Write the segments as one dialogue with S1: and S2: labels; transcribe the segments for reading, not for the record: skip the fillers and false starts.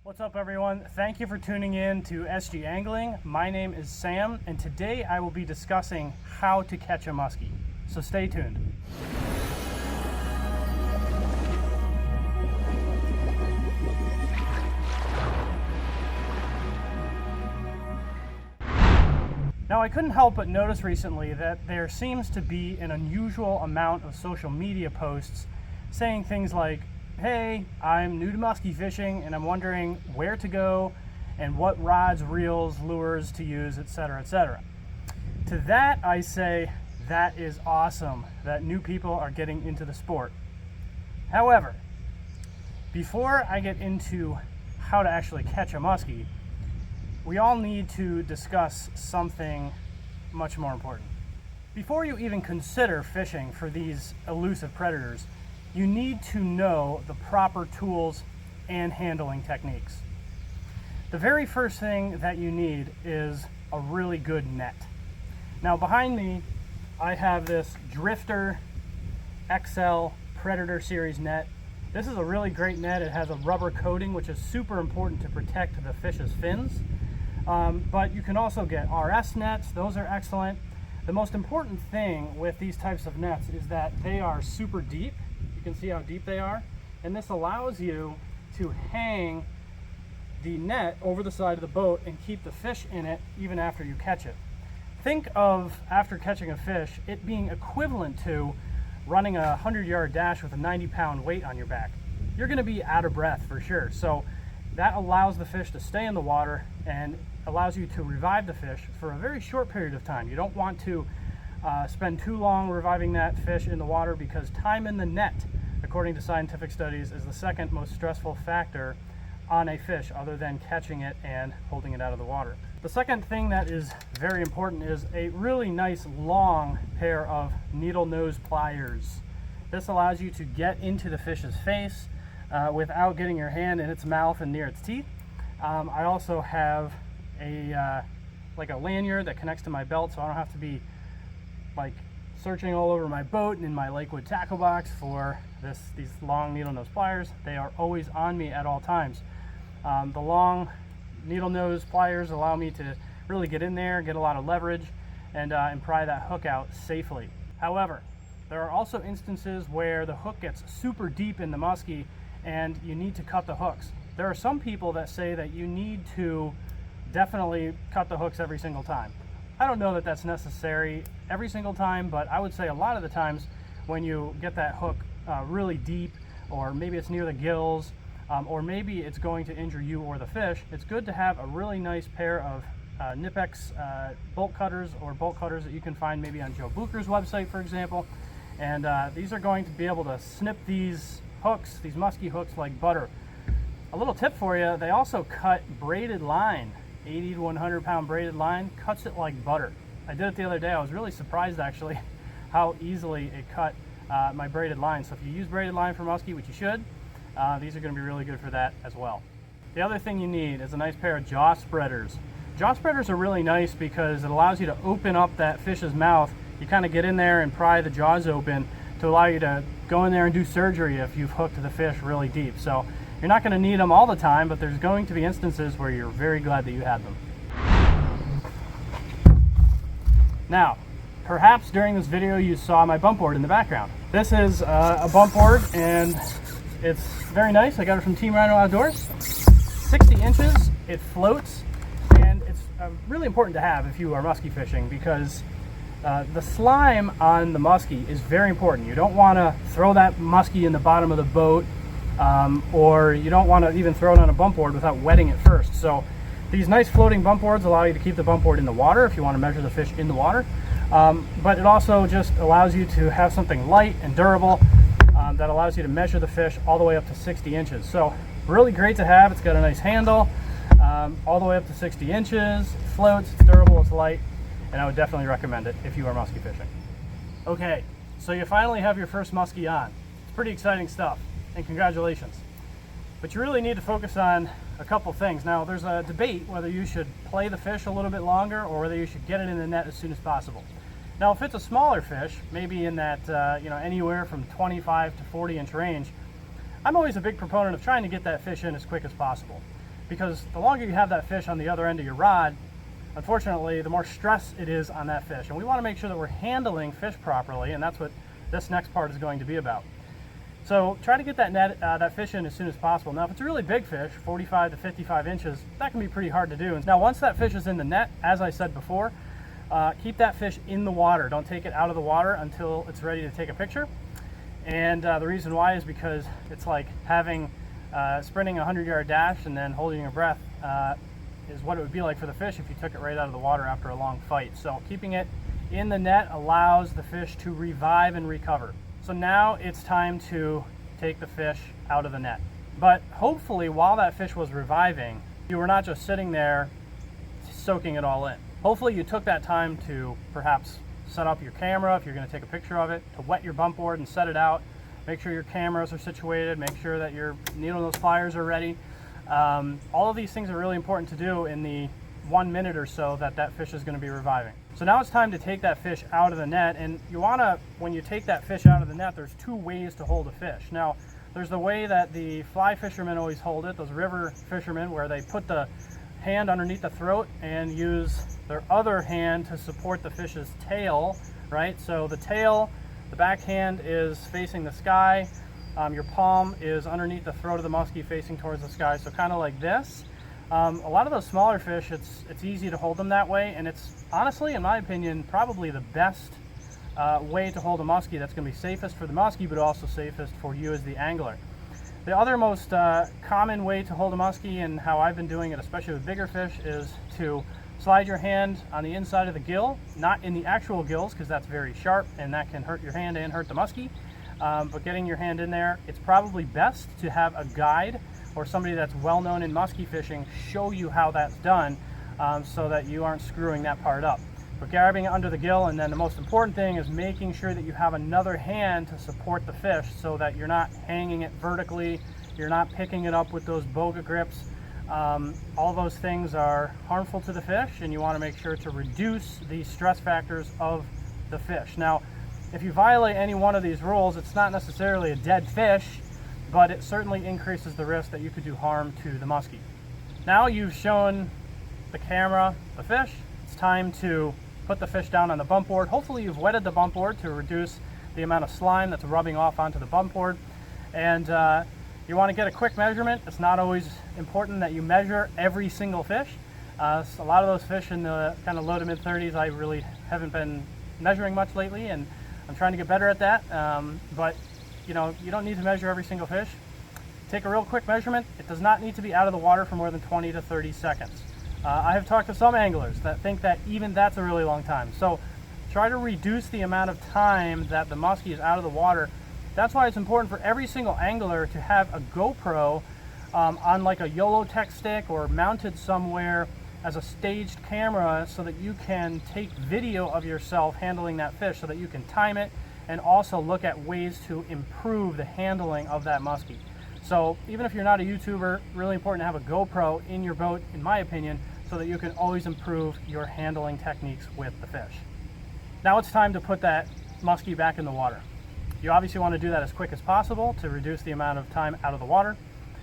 S1: What's up, everyone? Thank you for tuning in to SG Angling. My name is Sam, and today I will be discussing how to catch a muskie. So stay tuned. Now, I couldn't help but notice recently that there seems to be an unusual amount of social media posts saying things like, hey, I'm new to muskie fishing and I'm wondering where to go and what rods, reels, lures to use, etc., etc. To that, I say that is awesome that new people are getting into the sport. However, before I get into how to actually catch a muskie, we all need to discuss something much more important. Before you even consider fishing for these elusive predators, you need to know the proper tools and handling techniques. The very first thing that you need is a really good net. Now, behind me, I have this Drifter XL Predator Series net. This is a really great net. It has a rubber coating, which is super important to protect the fish's fins. But you can also get RS nets. Those are excellent. The most important thing with these types of nets is that they are super deep. You can see how deep they are. And this allows you to hang the net over the side of the boat and keep the fish in it even after you catch it. Think of, after catching a fish, it being equivalent to running a 100-yard dash with a 90-pound weight on your back. You're going to be out of breath for sure. So that allows the fish to stay in the water and allows you to revive the fish for a very short period of time. You don't want to spend too long reviving that fish in the water, because time in the net, according to scientific studies, is the second most stressful factor on a fish other than catching it and holding it out of the water. The second thing that is very important is a really nice long pair of needle nose pliers. This allows you to get into the fish's face without getting your hand in its mouth and near its teeth. I also have a like a lanyard that connects to my belt, so I don't have to be like searching all over my boat and in my Lakewood tackle box for these long needle nose pliers. They are always on me at all times. The long needle nose pliers allow me to really get in there, get a lot of leverage, and pry that hook out safely. However, there are also instances where the hook gets super deep in the muskie and you need to cut the hooks. There are some people that say that you need to definitely cut the hooks every single time. I don't know that that's necessary every single time, but I would say a lot of the times when you get that hook really deep, or maybe it's near the gills, or maybe it's going to injure you or the fish, it's good to have a really nice pair of Nipex bolt cutters, or bolt cutters that you can find maybe on Joe Bucher's website, for example. And these are going to be able to snip these hooks, these musky hooks, like butter. A little tip for you, they also cut braided line. 80 to 100 pound braided line cuts it like butter. I did it the other day. I was really surprised actually how easily it cut my braided line. So if you use braided line for muskie, which you should, these are going to be really good for that as well. The other thing you need is a nice pair of jaw spreaders. Jaw spreaders are really nice because it allows you to open up that fish's mouth. You kind of get in there and pry the jaws open to allow you to go in there and do surgery if you've hooked the fish really deep. So you're not going to need them all the time, but there's going to be instances where you're very glad that you had them. Now, perhaps during this video you saw my bump board in the background. This is a bump board, and it's very nice. I got it from Team Rhino Outdoors. 60 inches, it floats, and it's really important to have if you are muskie fishing, because the slime on the muskie is very important. You don't want to throw that muskie in the bottom of the boat, or you don't want to even throw it on a bump board without wetting it first. So these nice floating bump boards allow you to keep the bump board in the water if you want to measure the fish in the water. But it also just allows you to have something light and durable that allows you to measure the fish all the way up to 60 inches. So really great to have. It's got a nice handle all the way up to 60 inches. It floats, it's durable, it's light, and I would definitely recommend it if you are muskie fishing. Okay, so you finally have your first muskie on. It's pretty exciting stuff, and congratulations. But you really need to focus on a couple things. Now, there's a debate whether you should play the fish a little bit longer or whether you should get it in the net as soon as possible. Now, if it's a smaller fish, maybe in that anywhere from 25 to 40 inch range, I'm always a big proponent of trying to get that fish in as quick as possible. because the longer you have that fish on the other end of your rod, unfortunately, the more stress it is on that fish. And we want to make sure that we're handling fish properly, and that's what this next part is going to be about. So try to get that fish in as soon as possible. Now, if it's a really big fish, 45 to 55 inches, that can be pretty hard to do. Now, once that fish is in the net, as I said before, keep that fish in the water. Don't take it out of the water until it's ready to take a picture. And the reason why is because it's like having sprinting a 100-yard dash and then holding your breath is what it would be like for the fish if you took it right out of the water after a long fight. So keeping it in the net allows the fish to revive and recover. So now it's time to take the fish out of the net. But hopefully while that fish was reviving, you were not just sitting there soaking it all in. Hopefully you took that time to perhaps set up your camera if you're going to take a picture of it, to wet your bump board and set it out. Make sure your cameras are situated, make sure that your needle nose pliers are ready. All of these things are really important to do in the 1 minute or so that fish is going to be reviving. So now it's time to take that fish out of the net, and you want to, when you take that fish out of the net, there's two ways to hold a fish. Now, there's the way that the fly fishermen always hold it, those river fishermen, where they put the hand underneath the throat and use their other hand to support the fish's tail, right? So the tail, the back hand is facing the sky, your palm is underneath the throat of the muskie facing towards the sky, so kind of like this. A lot of those smaller fish, it's easy to hold them that way, and it's honestly, in my opinion, probably the best way to hold a muskie. That's going to be safest for the muskie, but also safest for you as the angler. The other most common way to hold a muskie, and how I've been doing it, especially with bigger fish, is to slide your hand on the inside of the gill, not in the actual gills, because that's very sharp and that can hurt your hand and hurt the muskie. But getting your hand in there, it's probably best to have a guide or somebody that's well known in muskie fishing show you how that's done, so that you aren't screwing that part up. But grabbing it under the gill, and then the most important thing is making sure that you have another hand to support the fish so that you're not hanging it vertically, you're not picking it up with those boga grips. All those things are harmful to the fish, and you want to make sure to reduce the stress factors of the fish. Now, if you violate any one of these rules, it's not necessarily a dead fish, but it certainly increases the risk that you could do harm to the muskie. Now you've shown the camera the fish, it's time to put the fish down on the bump board. Hopefully you've wetted the bump board to reduce the amount of slime that's rubbing off onto the bump board. And you want to get a quick measurement. It's not always important that you measure every single fish. A lot of those fish in the kind of low to mid 30s, I really haven't been measuring much lately, and I'm trying to get better at that. But you know, you don't need to measure every single fish. Take a real quick measurement. It does not need to be out of the water for more than 20 to 30 seconds. I have talked to some anglers that think that even that's a really long time. So try to reduce the amount of time that the muskie is out of the water. That's why it's important for every single angler to have a GoPro on like a YOLO-Tech stick or mounted somewhere as a staged camera, so that you can take video of yourself handling that fish, so that you can time it and also look at ways to improve the handling of that muskie. So even if you're not a YouTuber, really important to have a GoPro in your boat, in my opinion, so that you can always improve your handling techniques with the fish. Now it's time to put that muskie back in the water. You obviously want to do that as quick as possible to reduce the amount of time out of the water.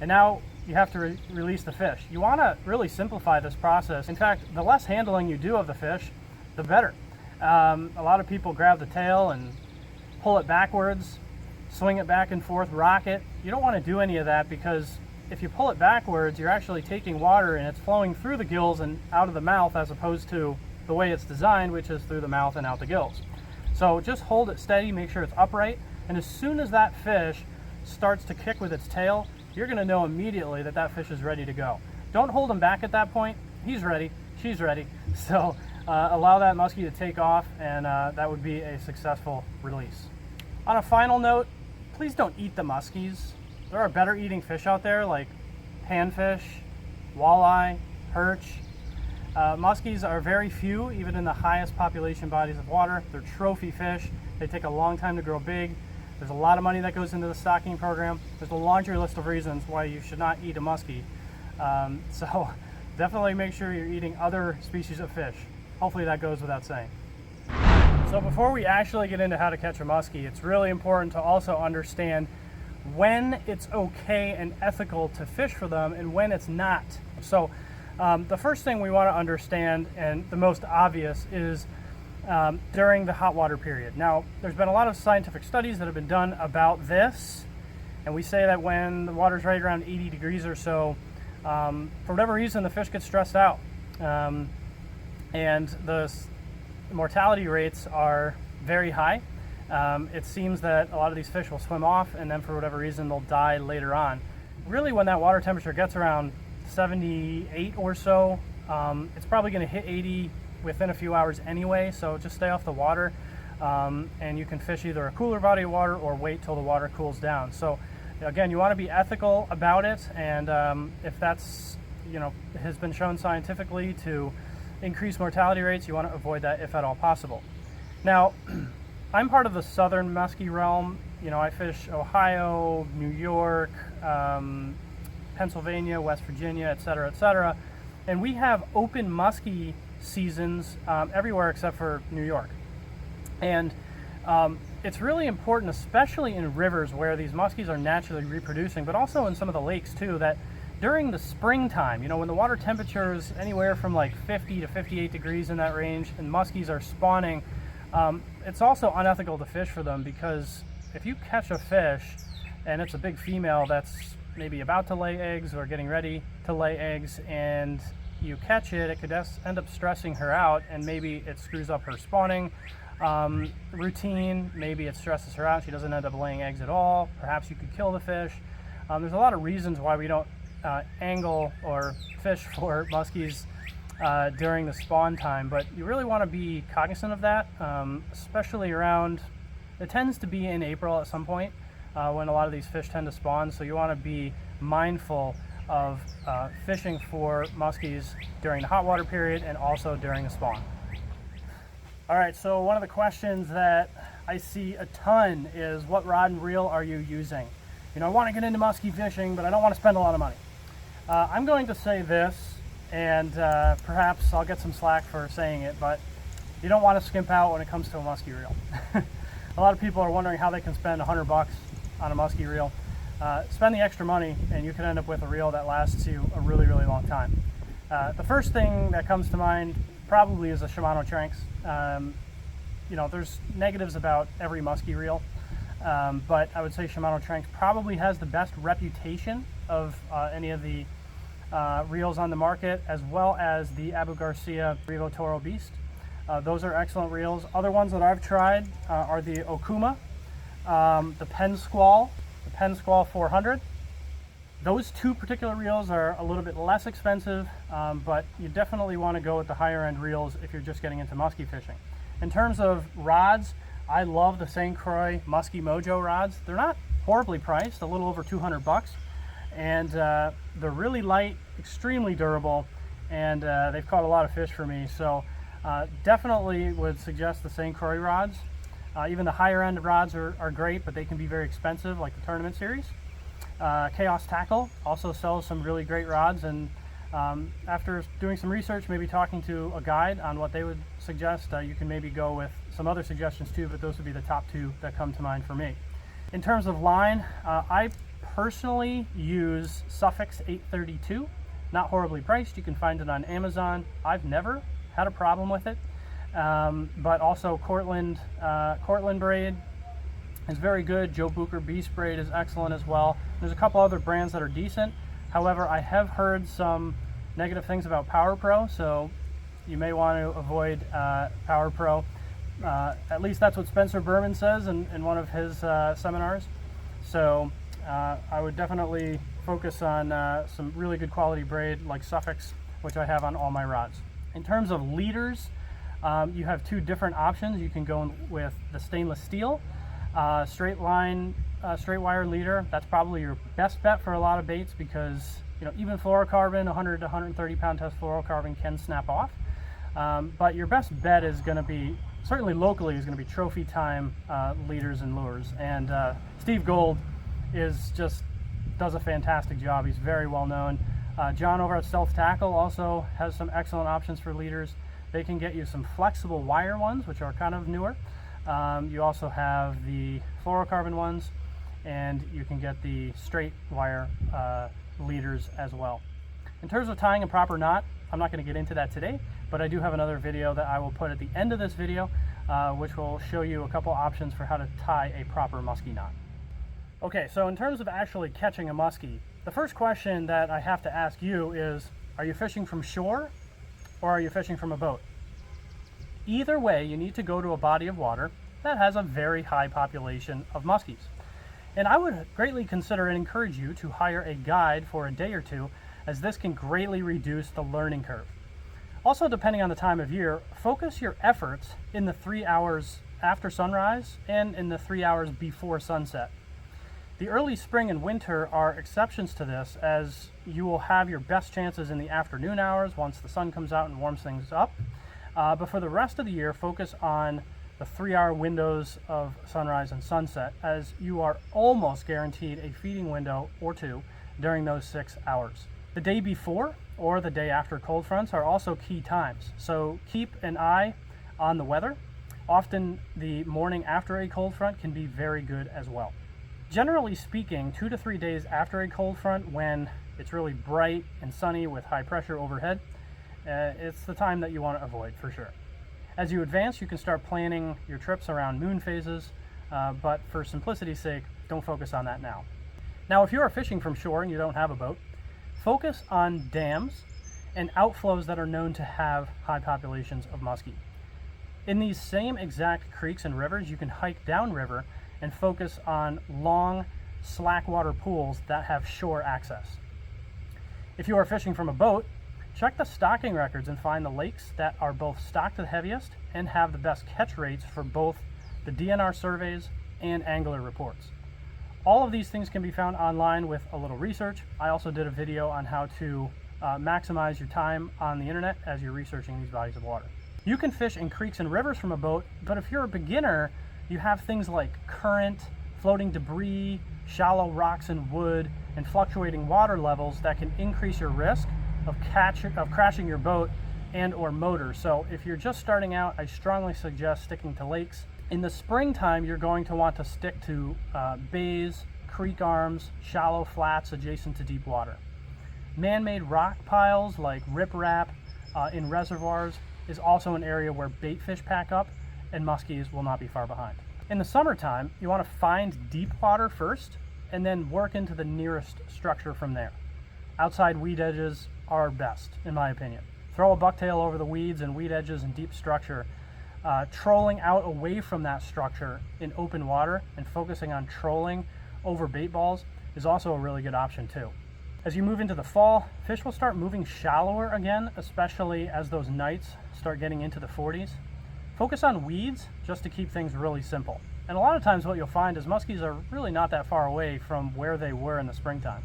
S1: And now you have to release the fish. You want to really simplify this process. In fact, the less handling you do of the fish, the better. A lot of people grab the tail and pull it backwards, swing it back and forth, rock it. You don't want to do any of that, because if you pull it backwards, you're actually taking water and it's flowing through the gills and out of the mouth, as opposed to the way it's designed, which is through the mouth and out the gills. So just hold it steady, make sure it's upright, and as soon as that fish starts to kick with its tail, you're going to know immediately that that fish is ready to go. Don't hold him back at that point. He's ready, she's ready. So allow that muskie to take off, and that would be a successful release. On a final note, please don't eat the muskies. There are better eating fish out there, like panfish, walleye, perch. Muskies are very few, even in the highest population bodies of water. They're trophy fish. They take a long time to grow big. There's a lot of money that goes into the stocking program. There's a laundry list of reasons why you should not eat a muskie. So definitely make sure you're eating other species of fish. Hopefully that goes without saying. So before we actually get into how to catch a muskie, it's really important to also understand when it's okay and ethical to fish for them and when it's not. So the first thing we want to understand, and the most obvious, is during the hot water period. Now, there's been a lot of scientific studies that have been done about this, and we say that when the water's right around 80 degrees or so, for whatever reason, the fish get stressed out. And the mortality rates are very high. It seems that a lot of these fish will swim off, and then for whatever reason they'll die later on. Really, when that water temperature gets around 78 or so, it's probably going to hit 80 within a few hours anyway, so just stay off the water, and you can fish either a cooler body of water or wait till the water cools down. So again, you want to be ethical about it, and if that's, has been shown scientifically to increase mortality rates, you want to avoid that if at all possible. Now, I'm part of the southern muskie realm. I fish Ohio, New York, Pennsylvania, West Virginia, etc., and we have open muskie seasons everywhere except for New York. And it's really important, especially in rivers where these muskies are naturally reproducing, but also in some of the lakes too, that during the springtime, when the water temperature is anywhere from like 50 to 58 degrees in that range and muskies are spawning, it's also unethical to fish for them, because if you catch a fish and it's a big female that's maybe about to lay eggs or getting ready to lay eggs, and you catch it, it could end up stressing her out, and maybe it screws up her spawning routine. Maybe it stresses her out, she doesn't end up laying eggs at all. Perhaps you could kill the fish. There's a lot of reasons why we don't angle or fish for muskies during the spawn time, but you really want to be cognizant of that, especially around, it tends to be in April at some point when a lot of these fish tend to spawn, so you want to be mindful of fishing for muskies during the hot water period and also during the spawn. All right, so one of the questions that I see a ton is, what rod and reel are you using? I want to get into muskie fishing, but I don't want to spend a lot of money. I'm going to say this, and perhaps I'll get some slack for saying it, but you don't want to skimp out when it comes to a muskie reel. A lot of people are wondering how they can spend $100 on a muskie reel. Spend the extra money and you can end up with a reel that lasts you a really, really long time. The first thing that comes to mind probably is a Shimano Tranx. There's negatives about every muskie reel, but I would say Shimano Tranx probably has the best reputation of any of the reels on the market, as well as the Abu Garcia Revo Toro Beast. Those are excellent reels. Other ones that I've tried are the Okuma, the Penn Squall 400. Those two particular reels are a little bit less expensive, but you definitely want to go with the higher end reels if you're just getting into muskie fishing. In terms of rods, I love the St. Croix Muskie Mojo rods. They're not horribly priced, a little over $200, and they're really light, extremely durable, and they've caught a lot of fish for me. So definitely would suggest the St. Croix rods. Even the higher end rods are great, but they can be very expensive, like the tournament series. Chaos Tackle also sells some really great rods, and after doing some research, maybe talking to a guide on what they would suggest, you can maybe go with some other suggestions too, but those would be the top two that come to mind for me. In terms of line, I personally use Suffix 832, not horribly priced. You can find it on Amazon. I've never had a problem with it, but also Cortland braid is very good. Joe Bucher Beast braid is excellent as well. There's a couple other brands that are decent. However, I have heard some negative things about Power Pro, so you may want to avoid Power Pro. At least that's what Spencer Berman says in one of his seminars. So I would definitely focus on some really good quality braid like Suffix, which I have on all my rods. In terms of leaders, you have two different options. You can go with the stainless steel straight wire leader. That's probably your best bet for a lot of baits, because even fluorocarbon, 100 to 130 pound test fluorocarbon can snap off. But your best bet is going to be, certainly locally, is going to be Trophy Time leaders and lures. And Steve Gold does a fantastic job. He's very well known. John over at Stealth Tackle also has some excellent options for leaders. They can get you some flexible wire ones, which are kind of newer. You also have the fluorocarbon ones, and you can get the straight wire leaders as well. In terms of tying a proper knot, I'm not going to get into that today, but I do have another video that I will put at the end of this video, which will show you a couple options for how to tie a proper muskie knot. Okay, so in terms of actually catching a muskie, the first question that I have to ask you is, are you fishing from shore or are you fishing from a boat? Either way, you need to go to a body of water that has a very high population of muskies. And I would greatly consider and encourage you to hire a guide for a day or two, as this can greatly reduce the learning curve. Also, depending on the time of year, focus your efforts in the 3 hours after sunrise and in the 3 hours before sunset. The early spring and winter are exceptions to this, as you will have your best chances in the afternoon hours once the sun comes out and warms things up. But for the rest of the year, focus on the 3-hour windows of sunrise and sunset, as you are almost guaranteed a feeding window or two during those 6 hours. The day before or the day after cold fronts are also key times, so keep an eye on the weather. Often the morning after a cold front can be very good as well. Generally speaking, 2 to 3 days after a cold front, when it's really bright and sunny with high pressure overhead, it's the time that you want to avoid for sure. As you advance, you can start planning your trips around moon phases, but for simplicity's sake, don't focus on that now. Now, if you are fishing from shore and you don't have a boat, focus on dams and outflows that are known to have high populations of muskie. In these same exact creeks and rivers, you can hike downriver and focus on long, slack water pools that have shore access. If you are fishing from a boat, check the stocking records and find the lakes that are both stocked the heaviest and have the best catch rates for both the DNR surveys and angler reports. All of these things can be found online with a little research. I also did a video on how to maximize your time on the internet as you're researching these bodies of water. You can fish in creeks and rivers from a boat, but if you're a beginner, you have things like current, floating debris, shallow rocks and wood, and fluctuating water levels that can increase your risk of crashing your boat and or motor. So if you're just starting out, I strongly suggest sticking to lakes. In the springtime, you're going to want to stick to bays, creek arms, shallow flats adjacent to deep water. Man-made rock piles like riprap in reservoirs is also an area where bait fish pack up, and muskies will not be far behind. In the summertime, you want to find deep water first and then work into the nearest structure from there. Outside weed edges are best, in my opinion. Throw a bucktail over the weeds and weed edges and deep structure. Trolling out away from that structure in open water and focusing on trolling over bait balls is also a really good option too. As you move into the fall, fish will start moving shallower again, especially as those nights start getting into the 40s. Focus on weeds just to keep things really simple. And a lot of times what you'll find is muskies are really not that far away from where they were in the springtime.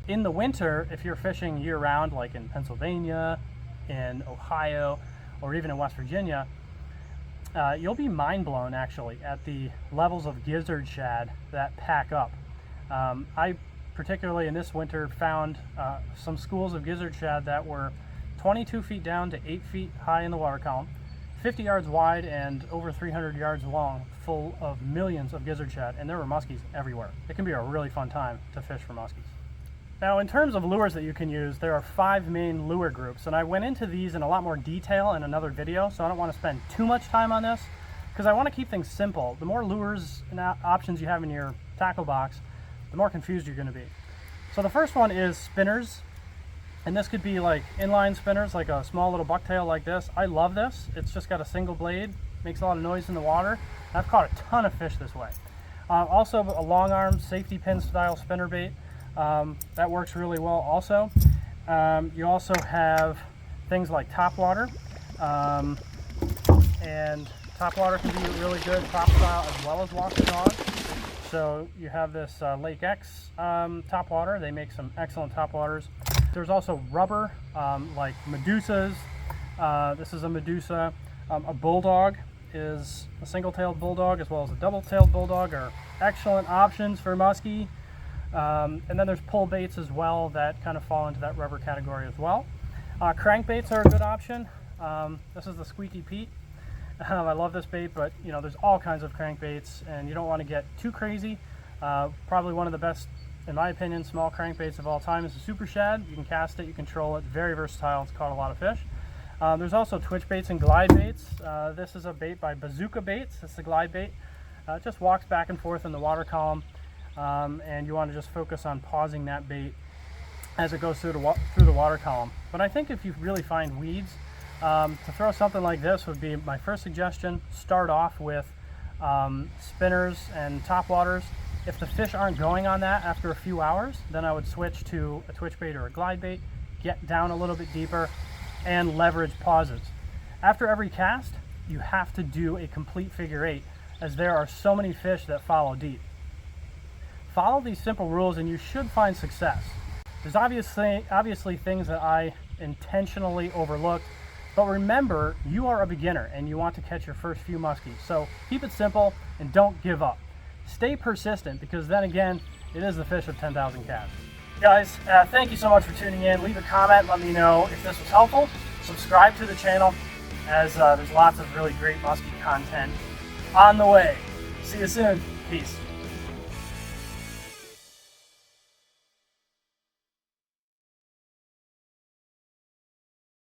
S1: In the winter, if you're fishing year-round, like in Pennsylvania, in Ohio, or even in West Virginia, you'll be mind-blown actually at the levels of gizzard shad that pack up. I particularly in this winter found some schools of gizzard shad that were 22 feet down to 8 feet high in the water column, 50 yards wide and over 300 yards long, full of millions of gizzard shad, and there were muskies everywhere. It can be a really fun time to fish for muskies. Now, in terms of lures that you can use, there are 5 main lure groups, and I went into these in a lot more detail in another video, so I don't want to spend too much time on this because I want to keep things simple. The more lures and options you have in your tackle box, the more confused you're going to be. So the first one is spinners, and this could be like inline spinners, like a small little bucktail like this. I love this. It's just got a single blade, makes a lot of noise in the water. I've caught a ton of fish this way. Also a long arm safety pin style spinner bait. That works really well also. You also have things like topwater, and topwater can be really good top style as well as walk the dog. So you have this Lake X topwater. They make some excellent topwaters. There's also rubber like Medusas. This is a Medusa. A bulldog is a single-tailed bulldog as well as a double-tailed bulldog are excellent options for muskie. And then there's pull baits as well that kind of fall into that rubber category as well. Crankbaits are a good option. This is the Squeaky Pete. I love this bait, but you know, there's all kinds of crankbaits and you don't want to get too crazy. Probably one of the best, in my opinion, small crankbaits of all time is the Super Shad. You can cast it, you control it, very versatile. It's caught a lot of fish. There's also twitch baits and glide baits. This is a bait by Bazooka Baits. It's a glide bait. It just walks back and forth in the water column, and you want to just focus on pausing that bait as it goes through the water column. But I think if you really find weeds, to throw something like this would be my first suggestion. Start off with spinners and topwaters. If the fish aren't going on that after a few hours, then I would switch to a twitch bait or a glide bait, get down a little bit deeper, and leverage pauses. After every cast, you have to do a complete figure 8, as there are so many fish that follow deep. Follow these simple rules and you should find success. There's obviously things that I intentionally overlooked, but remember, you are a beginner and you want to catch your first few muskies. So keep it simple and don't give up. Stay persistent, because then again, it is the fish of 10,000 casts. Guys, thank you so much for tuning in. Leave a comment, let me know if this was helpful. Subscribe to the channel, as there's lots of really great musky content on the way. See you soon. Peace.